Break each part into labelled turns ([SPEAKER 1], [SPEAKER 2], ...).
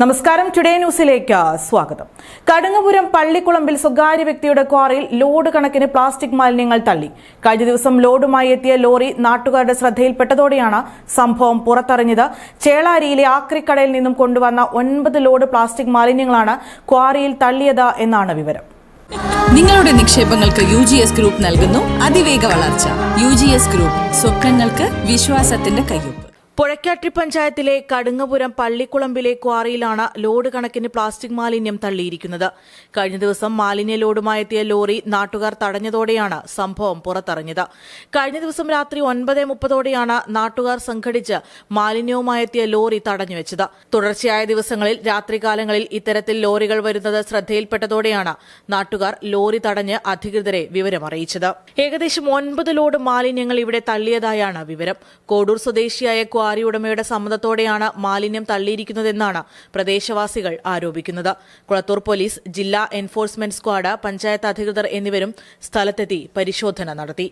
[SPEAKER 1] നമസ്കാരം, ടുഡേ ന്യൂസിലേക്ക് സ്വാഗതം. കടുങ്ങപുരം പള്ളിക്കുളമ്പിൽ സ്വകാര്യ വ്യക്തിയുടെ ക്വാറിയിൽ ലോഡ് കണക്കിന് പ്ലാസ്റ്റിക് മാലിന്യങ്ങൾ തള്ളി. കഴിഞ്ഞ ദിവസം ലോഡുമായി എത്തിയ ലോറി നാട്ടുകാരുടെ ശ്രദ്ധയിൽപ്പെട്ടതോടെയാണ് സംഭവം പുറത്തറിഞ്ഞത്. ചേളാരിയിലെ ആക്രിക്കടയിൽ നിന്നും കൊണ്ടുവന്ന 9 ലോഡ് പ്ലാസ്റ്റിക് മാലിന്യങ്ങളാണ് ക്വാറിയിൽ തള്ളിയത് എന്നാണ് വിവരം.
[SPEAKER 2] നിങ്ങളുടെ നിക്ഷേപങ്ങൾക്ക് UGS ഗ്രൂപ്പ് നൽകുന്നു അതിവേഗ വളർച്ച. UGS ഗ്രൂപ്പ്, സ്വപ്നങ്ങൾക്ക് വിശ്വാസത്തിന്റെ കയ്യൊപ്പ്.
[SPEAKER 1] പുഴയ്ക്കാട്ടി പഞ്ചായത്തിലെ കടുങ്ങപുരം പള്ളിക്കുളമ്പിലെ ക്വാറിയിലാണ് ലോഡ് കണക്കിന് പ്ലാസ്റ്റിക് മാലിന്യം തള്ളിയിരിക്കുന്നത്. കഴിഞ്ഞ ദിവസം മാലിന്യ ലോഡുമായെത്തിയ ലോറി നാട്ടുകാർ തടഞ്ഞതോടെയാണ് സംഭവം പുറത്തറിഞ്ഞത്. കഴിഞ്ഞ ദിവസം രാത്രി 9:30 നാട്ടുകാർ സംഘടിച്ച് മാലിന്യവുമായെത്തിയ ലോറി തടഞ്ഞുവെച്ചത്. തുടർച്ചയായ ദിവസങ്ങളിൽ രാത്രികാലങ്ങളിൽ ഇത്തരത്തിൽ ലോറികൾ വരുന്നത് ശ്രദ്ധയിൽപ്പെട്ടതോടെയാണ് നാട്ടുകാർ ലോറി തടഞ്ഞ് അധികൃതരെ വിവരമറിയിച്ചത്. ഏകദേശം 9 ലോഡ് മാലിന്യങ്ങൾ ഇവിടെ തള്ളിയതായാണ് വിവരം. കോഡൂർ സ്വദേശിയായ ക്വാറി ഉടമയുടെ സമ്മതത്തോടെയാണ് മാലിന്യം തള്ളിയിരിക്കുന്നതെന്നാണ് പ്രദേശവാസികൾ ആരോപിക്കുന്നത്. കുളത്തൂർ പോലീസ്, ജില്ലാ എൻഫോഴ്സ്മെന്റ് സ്ക്വാഡ്, പഞ്ചായത്ത് അധികൃതർ എന്നിവരും സ്ഥലത്തെത്തി പരിശോധന നടത്തി.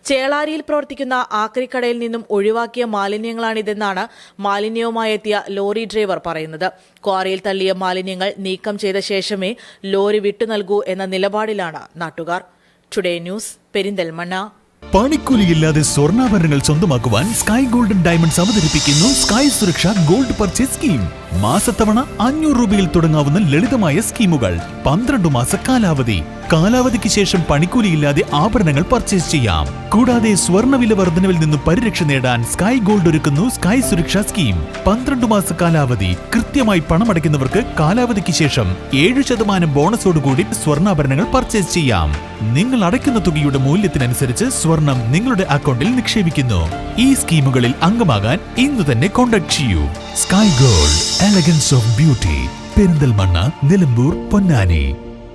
[SPEAKER 1] ചേളാരിയിൽ പ്രവർത്തിക്കുന്ന ആക്രിക്കടയിൽ നിന്നും ഒഴിവാക്കിയ മാലിന്യങ്ങളാണിതെന്നാണ് മാലിന്യവുമായി എത്തിയ ലോറി ഡ്രൈവർ പറയുന്നത്. ക്വാറിയിൽ തള്ളിയ മാലിന്യങ്ങൾ നീക്കം ചെയ്ത ശേഷമേ ലോറി വിട്ടു നൽകൂ എന്ന നിലപാടിലാണ് നാട്ടുകാർ. Today news, Perinthalmanna.
[SPEAKER 3] പണിക്കൂലിയില്ലാതെ സ്വർണ്ണാഭരണങ്ങൾ സ്വന്തമാക്കുവാൻ സ്കൈ ഗോൾഡൻ ഡയമണ്ട്സ് അവതരിപ്പിക്കുന്നു സ്കൈ സുരക്ഷ ഗോൾഡ് പർച്ചേസ് സ്കീം. മാസത്തവണ 500 രൂപയിൽ തുടങ്ങാവുന്ന ലളിതമായ സ്കീമുകൾ. 12 മാസ കാലാവധി. കാലാവധിക്ക് ശേഷം പണിക്കൂലിയില്ലാതെ ആഭരണങ്ങൾ പർച്ചേസ് ചെയ്യാം. കൂടാതെ സ്വർണ്ണവില വർധനവിൽ നിന്നും പരിരക്ഷ നേടാൻ സ്കൈ ഗോൾഡ് ഒരുക്കുന്നു സ്കൈ സുരക്ഷ സ്കീം. 12 മാസ കാലാവധി. കൃത്യമായി പണമടയ്ക്കുന്നവർക്ക് കാലാവധിക്ക് ശേഷം 7% ബോണസോടുകൂടി സ്വർണ്ണാഭരണങ്ങൾ പർച്ചേസ് ചെയ്യാം. നിങ്ങൾ അടയ്ക്കുന്ന തുകയുടെ മൂല്യത്തിനനുസരിച്ച് സ്വർണം നിങ്ങളുടെ അക്കൗണ്ടിൽ നിക്ഷേപിക്കുന്നു. ഈ സ്കീമുകളിൽ അംഗമാകാൻ ഇന്ന് തന്നെ കോൺടാക്ട് ചെയ്യൂ. Sky gold, elegance of beauty. Perinthalmanna, Nilambur, Ponnani.